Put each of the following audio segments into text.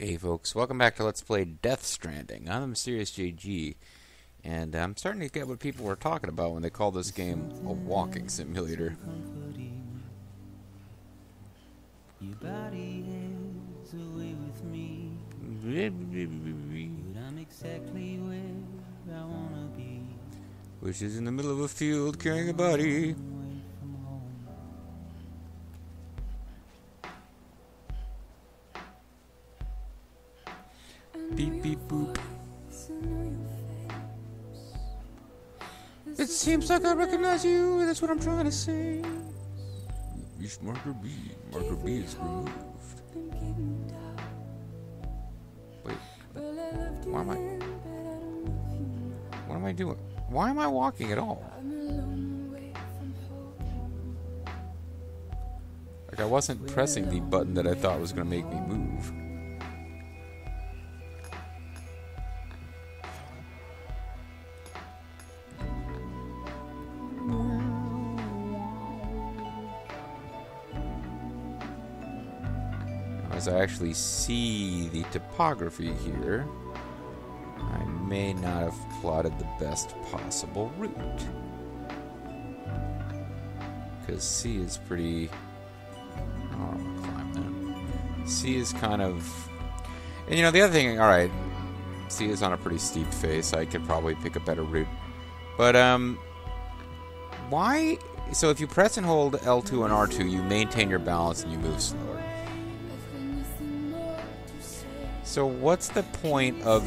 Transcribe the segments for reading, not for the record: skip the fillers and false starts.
Hey folks, welcome back to Let's Play Death Stranding. I'm the Mysterious JG, and I'm starting to get what people were talking about when they call this game a walking simulator. Your body is away with me, but I'm exactly where I wanna be. Which is in the middle of a field carrying a body. Away from home. Beep beep boop. It seems like I recognize you, that's what I'm trying to say. Reach marker B. Marker B is removed. Wait. What am I doing? Why am I walking at all? Like I wasn't pressing the button that I thought was going to make me move. As I actually see the topography here, I may not have plotted the best possible route. Because C is pretty... Oh, I'm gonna climb that. C is kind of... And you know, the other thing, alright, C is on a pretty steep face. I could probably pick a better route. But, why... So if you press and hold L2 and R2, you maintain your balance and you move slower. So what's the point of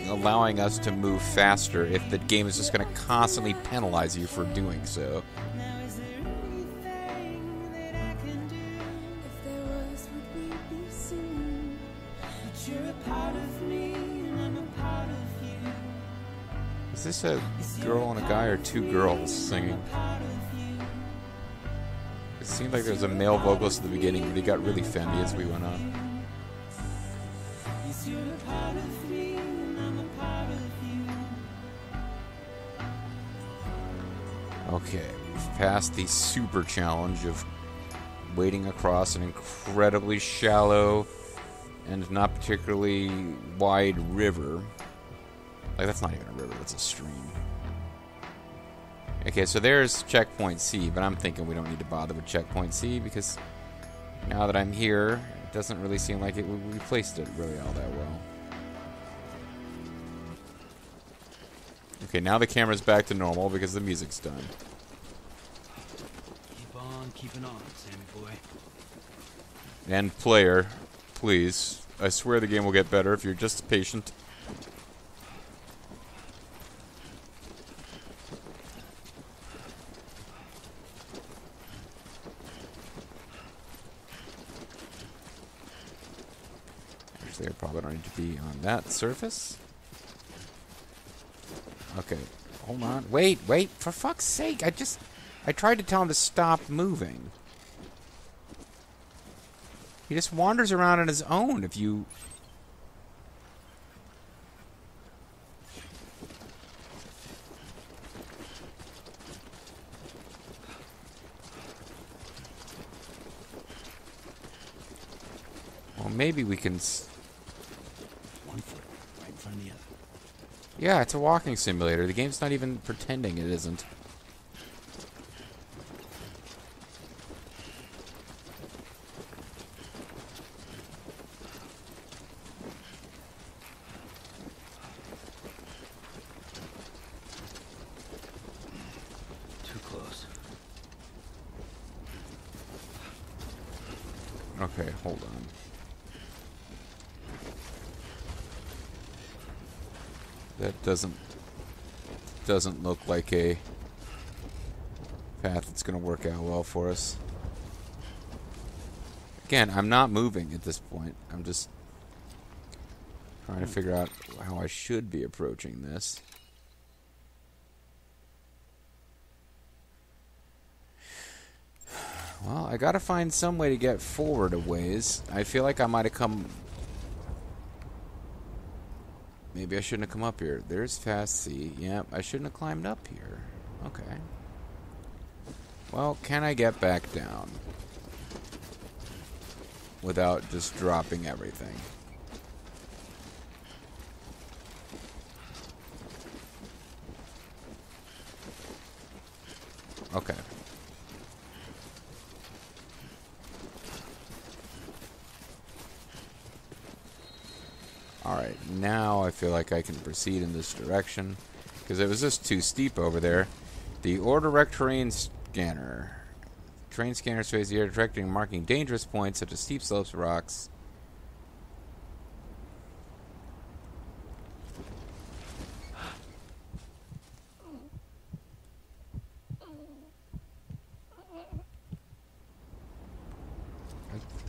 allowing us to move faster if the game is just going to constantly penalize you for doing so? Now is there anything that I can do? If there was, would we be singing? But you're a part of me, and I'm a part of you. Is this a girl and a guy or two girls singing? It seemed like there was a male vocalist at the beginning, but he got really fendy as we went on. You're a part of me, and I'm a part of you. Okay, we've passed the super challenge of wading across an incredibly shallow and not particularly wide river. Like, that's not even a river, that's a stream. Okay, so there's checkpoint C, but I'm thinking we don't need to bother with checkpoint C because now that I'm here, it doesn't really seem like we placed it really all that well. Okay, now the camera's back to normal because the music's done. Keep on keeping on, Sammy boy. And player, please. I swear the game will get better if you're just patient. Actually, I probably don't need to be on that surface. Okay, hold on. Wait, for fuck's sake. I tried to tell him to stop moving. He just wanders around on his own if you... Well, maybe we can... One foot right in front of the other. Yeah, it's a walking simulator. The game's not even pretending it isn't. Too close. Okay, hold on. That doesn't look like a path that's going to work out well for us. Again, I'm not moving at this point. I'm just trying to figure out how I should be approaching this. Well, I gotta find some way to get forward a ways. I feel like I might have come... Maybe I shouldn't have come up here. There's fast C. Yep, I shouldn't have climbed up here. Okay. Well, can I get back down? Without just dropping everything? Okay. Alright, now I feel like I can proceed in this direction. Because it was just too steep over there. The Order-Rect Terrain Scanner. Terrain scanner surveys the air, detecting and marking dangerous points such as steep slopes, rocks.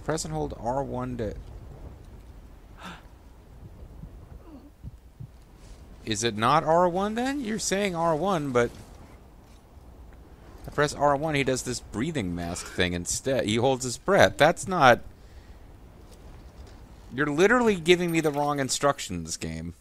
Press and hold R1 to... Is it not R1 then? You're saying R1, but... I press R1, he does this breathing mask thing instead. He holds his breath. That's not... You're literally giving me the wrong instructions, game.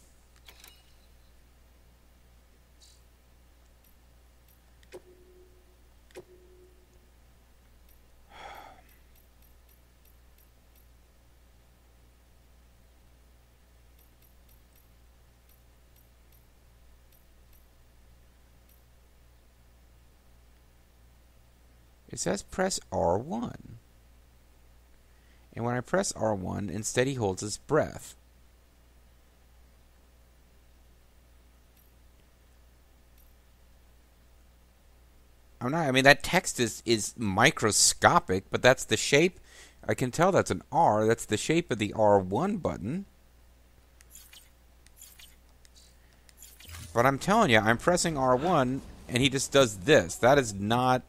It says press R1. And when I press R1, instead he holds his breath. I mean, that text is microscopic, but that's the shape. I can tell that's an R. That's the shape of the R1 button. But I'm telling you, I'm pressing R1, and he just does this. That is not...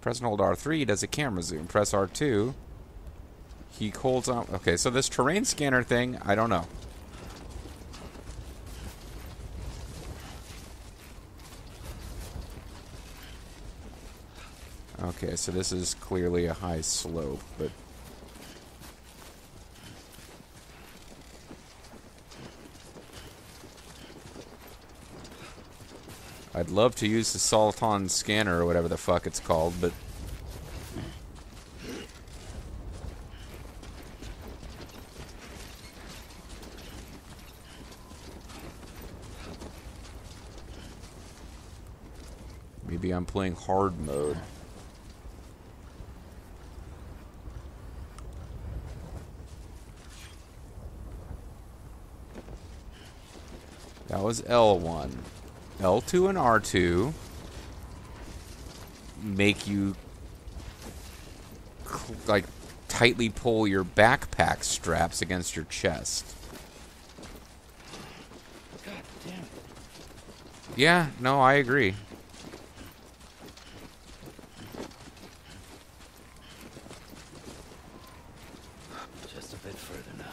Press and hold R3, he does a camera zoom. Press R2, he holds on... Okay, so this terrain scanner thing, I don't know. Okay, so this is clearly a high slope, but... I'd love to use the Sultan scanner or whatever the fuck it's called, but... Maybe I'm playing hard mode. That was L1. L2 and R2 make you like tightly pull your backpack straps against your chest. God damn it. Yeah, no, I agree. Just a bit further now.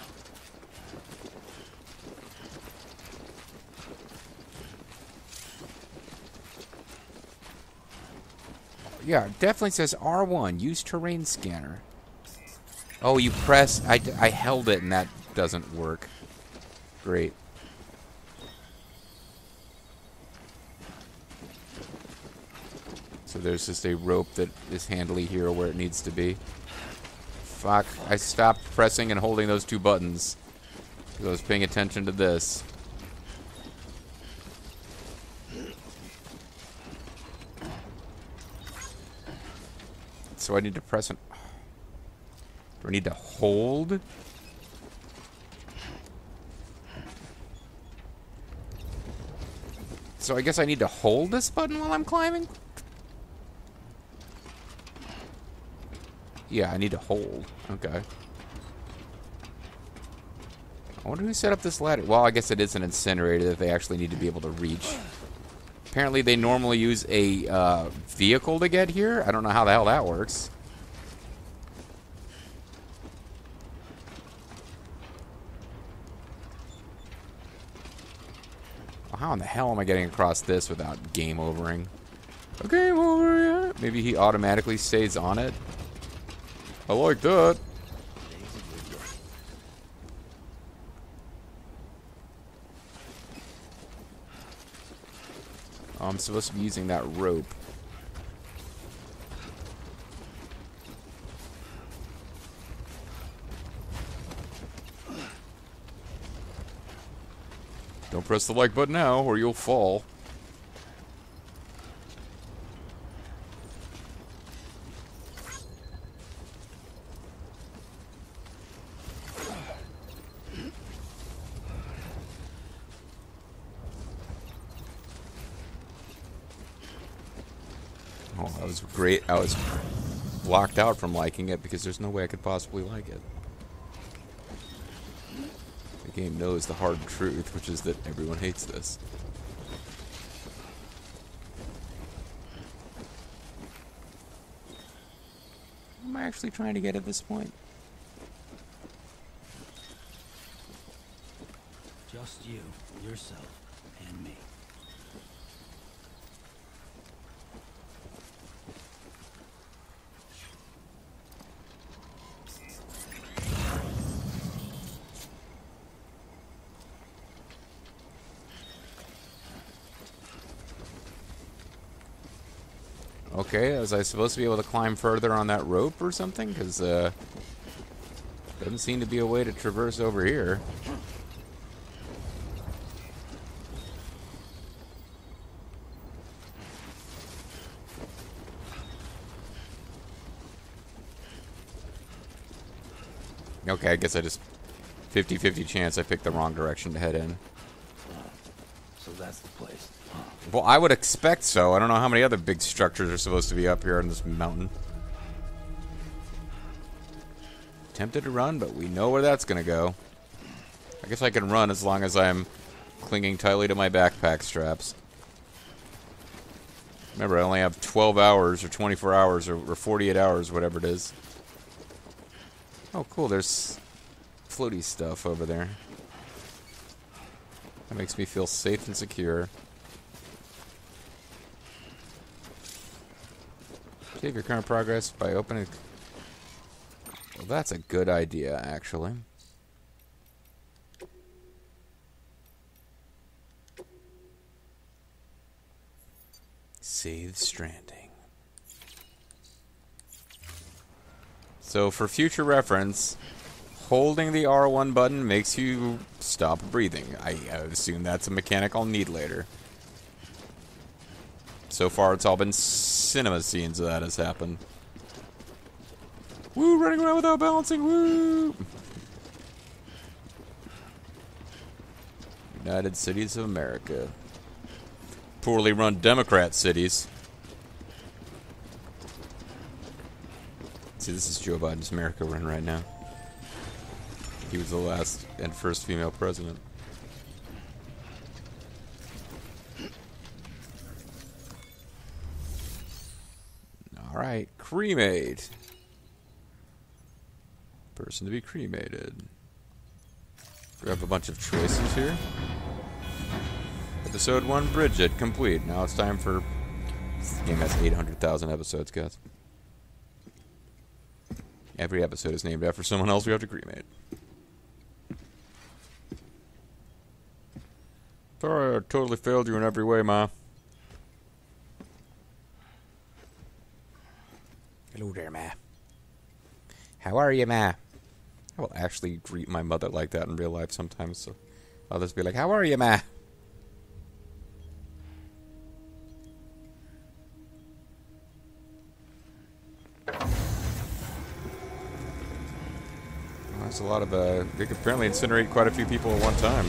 Yeah, it definitely says R1, use terrain scanner. Oh, you press... I held it and that doesn't work. Great. So there's just a rope that is handily here where it needs to be. Fuck, I stopped pressing and holding those two buttons because I was paying attention to this. So I need to press an... Do I need to hold? So I guess I need to hold this button while I'm climbing? Yeah, I need to hold. Okay. I wonder who set up this ladder. Well, I guess it is an incinerator that they actually need to be able to reach. Apparently they normally use a vehicle to get here. I don't know how the hell that works. Well, how in the hell am I getting across this without game overing? Game over yet? Maybe he automatically stays on it. I like that. Oh, I'm supposed to be using that rope. Don't press the like button now or you'll fall. Oh, that was great. I was blocked out from liking it because there's no way I could possibly like it. The game knows the hard truth, which is that everyone hates this. What am I actually trying to get at this point? Just you, yourself, and me. Okay, was I supposed to be able to climb further on that rope or something? Because, doesn't seem to be a way to traverse over here. Okay, I guess I just 50-50 chance I picked the wrong direction to head in. So that's the place. Well, I would expect so. I don't know how many other big structures are supposed to be up here on this mountain. Tempted to run, but we know where that's going to go. I guess I can run as long as I'm clinging tightly to my backpack straps. Remember, I only have 12 hours or 24 hours or 48 hours, whatever it is. Oh, cool. There's floaty stuff over there. That makes me feel safe and secure. Save your current progress by opening... Well, that's a good idea, actually. Save Stranding. So, for future reference, holding the R1 button makes you stop breathing. I assume that's a mechanic I'll need later. So far, it's all been cinema scenes that has happened. Woo, running around without balancing, woo! United Cities of America. Poorly run Democrat cities. See, this is Joe Biden's America we're in right now. He was the last and first female president. Alright, cremate. Person to be cremated. We have a bunch of choices here. Episode 1, Bridget, complete. Now it's time for... This game has 800,000 episodes, guys. Every episode is named after someone else we have to cremate. Sorry, I totally failed you in every way, Ma. Hello there, Ma. How are you, Ma? I will actually greet my mother like that in real life sometimes, so I'll just be like, how are you, Ma? Well, that's a lot of, they could apparently incinerate quite a few people at one time.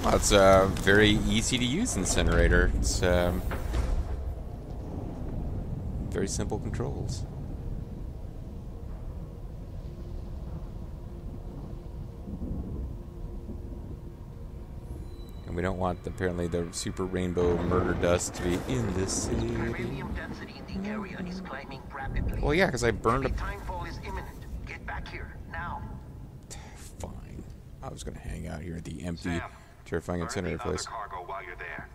Well, it's a very easy to use incinerator. It's, very simple controls. And we don't want, apparently, the super rainbow murder dust to be in this city. Uranium density in the area is climbing rapidly. Well, yeah, because I burned a... Timefall is imminent. Get back here, now. Fine. I was going to hang out here at the empty, Sam, terrifying burn incinerator the other place. cargo while you're there.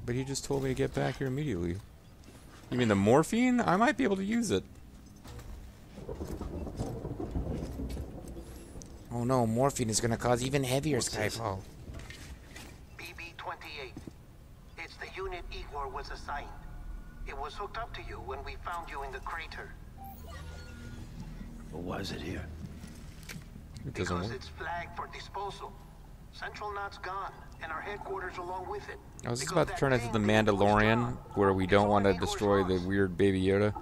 But he just told me to get back here immediately. You mean the morphine? I might be able to use it. Oh no, morphine is going to cause even heavier skyfall. BB-28. It's the unit Igor was assigned. It was hooked up to you when we found you in the crater. But why is it here? It doesn't Because work. it's flagged for disposal. Central Knot's gone, and our headquarters along with it. I was just Because about to that turn into the thing Igor was Mandalorian, gone. where we don't It's want to all Igor's destroy the loss. weird baby Yoda.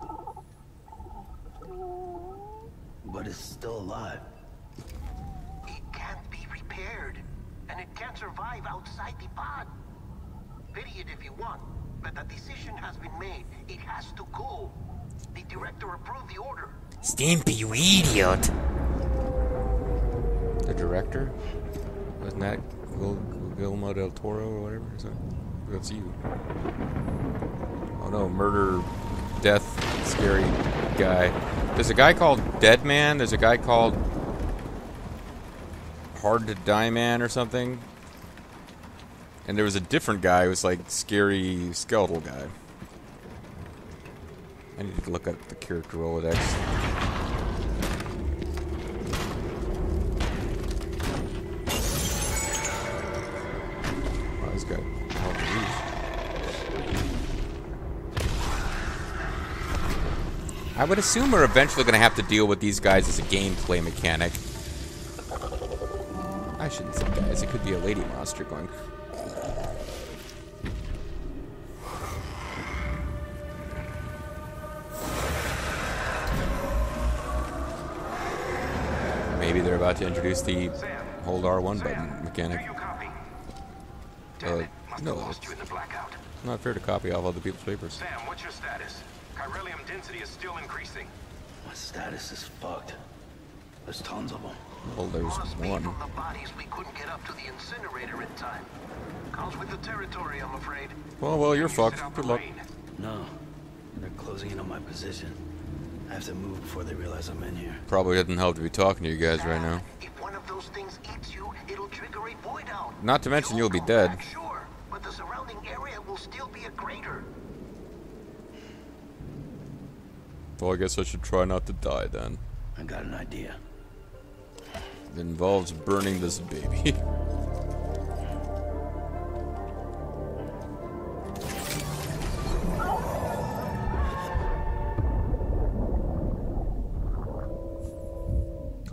But it's still alive. It can't be repaired, and it can't survive outside the pod. Pity it if you want, but the decision has been made. It has to go. The director approved the order. Stimpy, you idiot! The director? Wasn't that Guillermo del Toro or whatever? Is that, that's you. Oh no, murder, death, scary guy. There's a guy called Dead Man. There's a guy called Hard to Die Man or something. And there was a different guy who was like scary skeletal guy. I need to look up the character Rolodex. Oh, this guy. I would assume we're eventually going to have to deal with these guys as a gameplay mechanic. I shouldn't say guys. It could be a lady monster going. Maybe they're about to introduce the hold R1 button mechanic. No, it's not fair to copy all other people's papers. Sam, what's your status? Chiralium density is still increasing. My status is fucked. There's tons of them. Well, there's Must be one. from the bodies we couldn't get up to the incinerator in time. Comes with the territory, I'm afraid. Well, you're Can you sit fucked. out Good the luck. rain? No. They're closing in on my position. I have to move before they realize I'm in here. Probably doesn't help to be talking to you guys right now. If one of those things eats you, it'll trigger a void out. Not to mention you'll be come dead. back, sure, but the surrounding area will still be a crater. Well, I guess I should try not to die then. I got an idea. It involves burning this baby.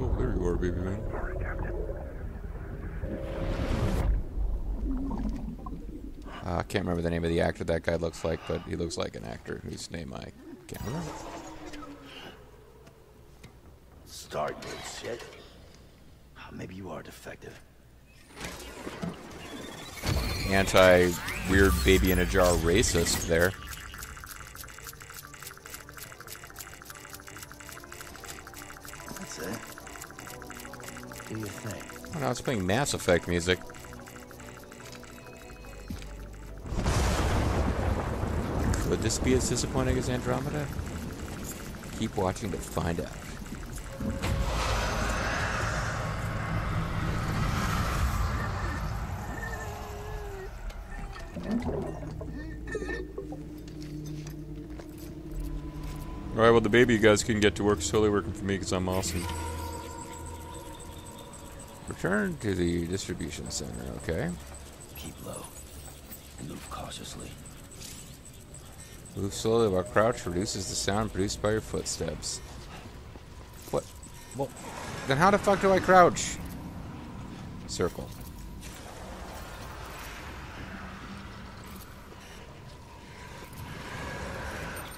Oh, there you are, baby man. I can't remember the name of the actor that guy looks like, but he looks like an actor whose name I can't remember. Start your shit. Maybe you are defective. Anti-weird baby in a jar racist there. That's it. Do your thing. Oh, no, it's playing Mass Effect music. Could this be as disappointing as Andromeda? Keep watching to find out. Alright, well, the baby you guys couldn't get to work is totally working for me because I'm awesome. Return to the distribution center, okay. Keep low. Move cautiously. Move slowly while crouch reduces the sound produced by your footsteps. What? Well, then how the fuck do I crouch? Circle.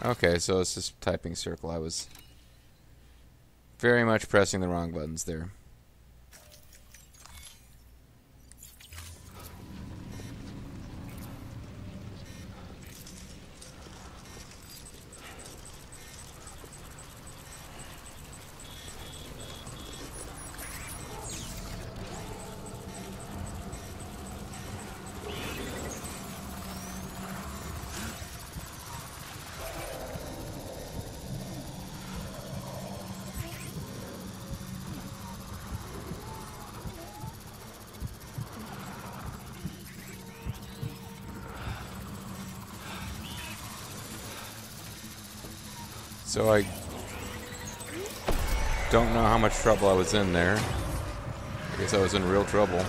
Okay, so it's just typing circle. I was very much pressing the wrong buttons there. So I don't know how much trouble I was in there. I guess I was in real trouble.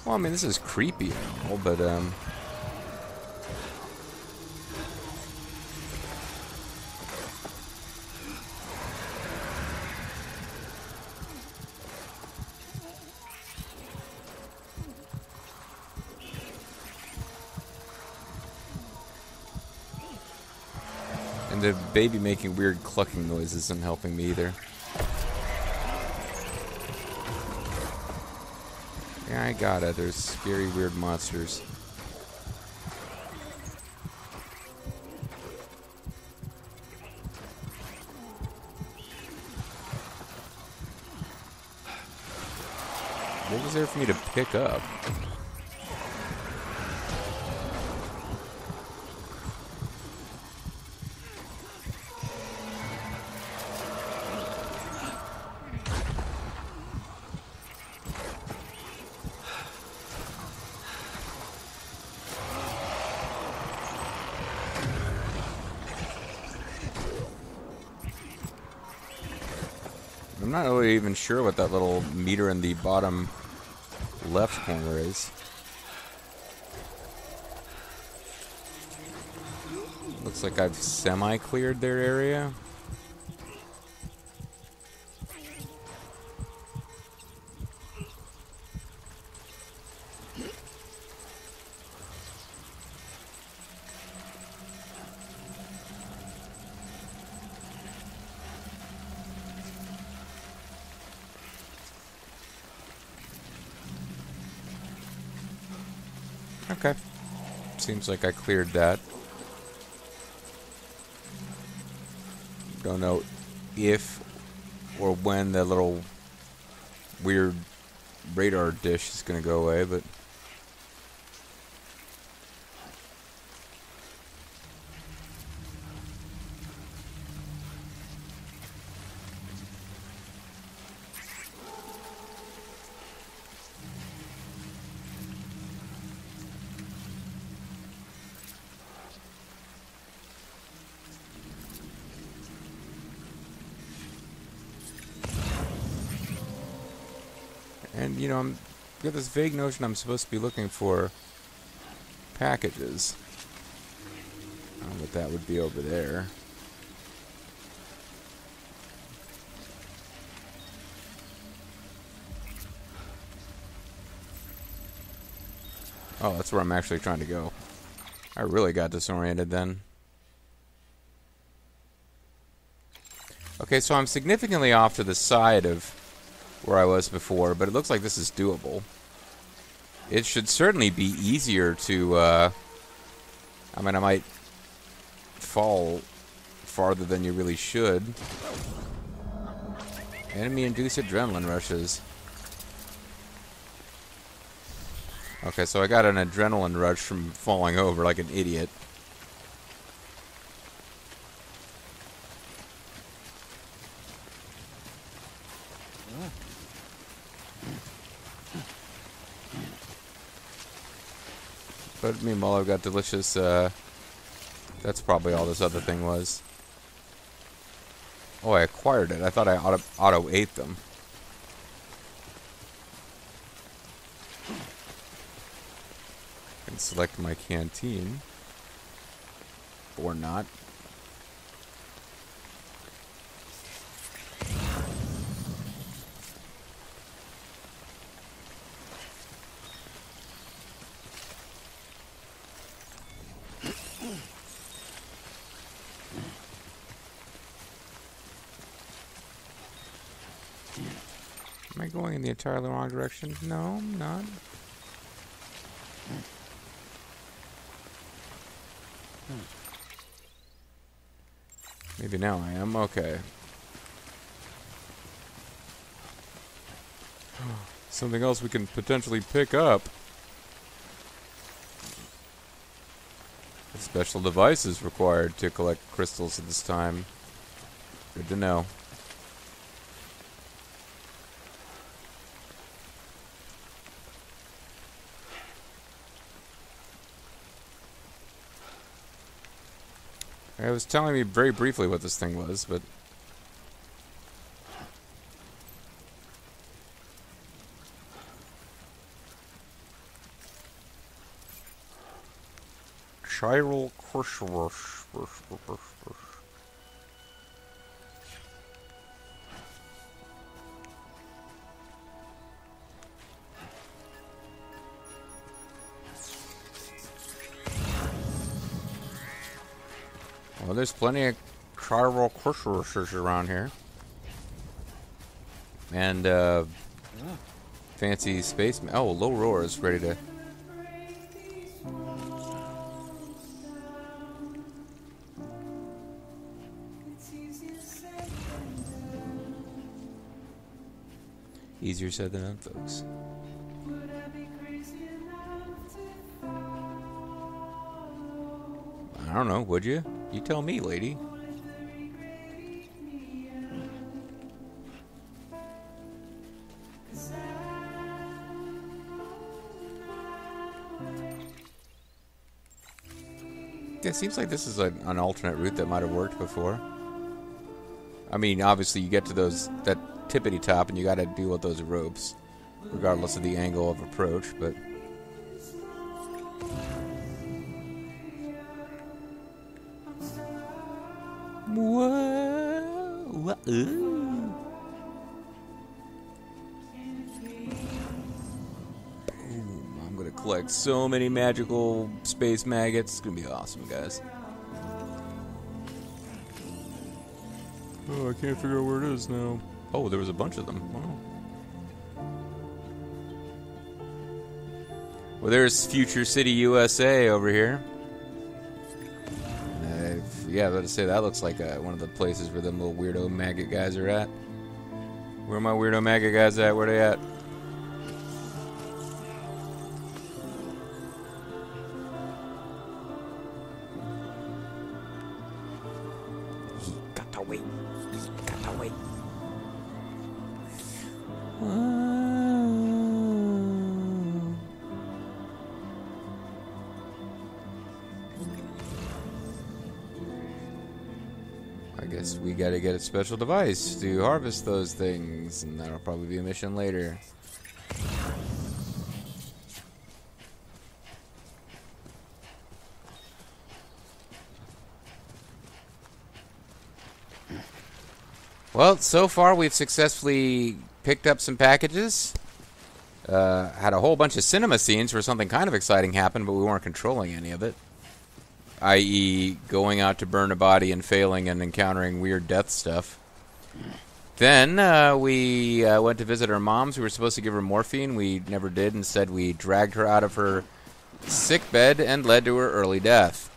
Well, I mean, this is creepy and all, but, And the baby making weird clucking noises isn't helping me either. Yeah, I got it. There's scary, weird monsters. What was there for me to pick up? I'm not really even sure what that little meter in the bottom left corner is. Looks like I've semi-cleared their area. Okay. Seems like I cleared that. Don't know if or when the little weird radar dish is going to go away, but... And, you know, I've got this vague notion I'm supposed to be looking for packages. I don't know what that would be over there. Oh, that's where I'm actually trying to go. I really got disoriented then. Okay, so I'm significantly off to the side of where I was before, but it looks like this is doable. It should certainly be easier to, I mean, I might fall farther than you really should. Enemy-induced adrenaline rushes. Okay, so I got an adrenaline rush from falling over like an idiot. But meanwhile, I've got delicious, that's probably all this other thing was. Oh, I acquired it. I thought I auto-ate them. I can select my canteen. Or not. Am I going in the entirely wrong direction? No, I'm not. Maybe now I am. Okay. Something else we can potentially pick up. Special devices required to collect crystals at this time. Good to know. It was telling me very briefly what this thing was, but... Chiral Crushrush. Well, there's plenty of tribal researchers around here. And, fancy space... Oh, Low Roar is ready to... Easier said than done, folks. I don't know, would you? You tell me, lady. Yeah, it seems like this is an alternate route that might have worked before. I mean, obviously you get to that tippity top and you gotta deal with those ropes, regardless of the angle of approach, but... Whoa! Boom! I'm gonna collect so many magical space maggots. It's gonna be awesome, guys. Oh, I can't figure out where it is now. Oh, there was a bunch of them. Wow. Well, there's Future City, USA over here. Yeah, I was about to say, that looks like one of the places where them little weirdo maggot guys are at. Where are my weirdo maggot guys at? Where are they at? He got away. He got away. I guess we gotta get a special device to harvest those things, and that'll probably be a mission later. Well, so far we've successfully picked up some packages. Had a whole bunch of cinema scenes where something kind of exciting happened, but we weren't controlling any of it. I.e., going out to burn a body and failing and encountering weird death stuff. Then we went to visit our moms. We were supposed to give her morphine. We never did. Instead, we dragged her out of her sick bed and led to her early death.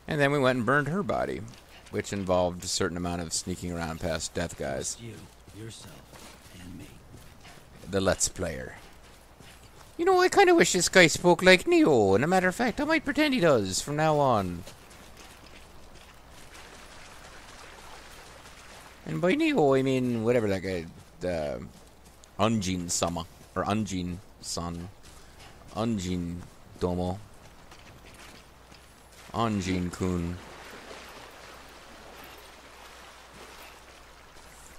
And then we went and burned her body, which involved a certain amount of sneaking around past death guys. You, yourself, and me. The Let's Player. You know, I kind of wish this guy spoke like Neo, and a matter of fact, I might pretend he does from now on. And by Neo, I mean whatever that guy, Unjin Sama, or Unjin San, Unjin Domo, Unjin Kun.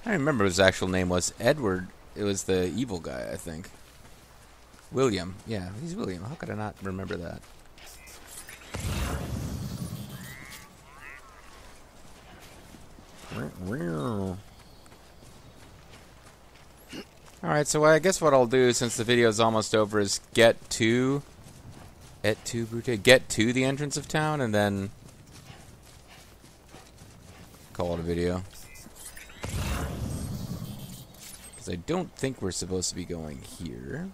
I remember his actual name was Edward. It was the evil guy, I think. William. Yeah, he's William. How could I not remember that? Alright, so I guess what I'll do, since the video is almost over, is get to the entrance of town and then call it a video. Because I don't think we're supposed to be going here.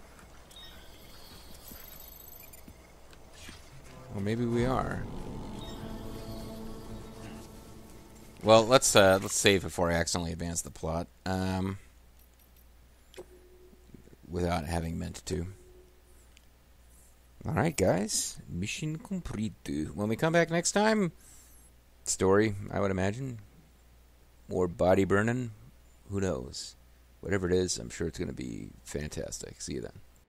Or maybe we are. Well, let's save before I accidentally advance the plot. Without having meant to. Alright, guys. Mission complete. When we come back next time, story, I would imagine. More body burning. Who knows? Whatever it is, I'm sure it's going to be fantastic. See you then.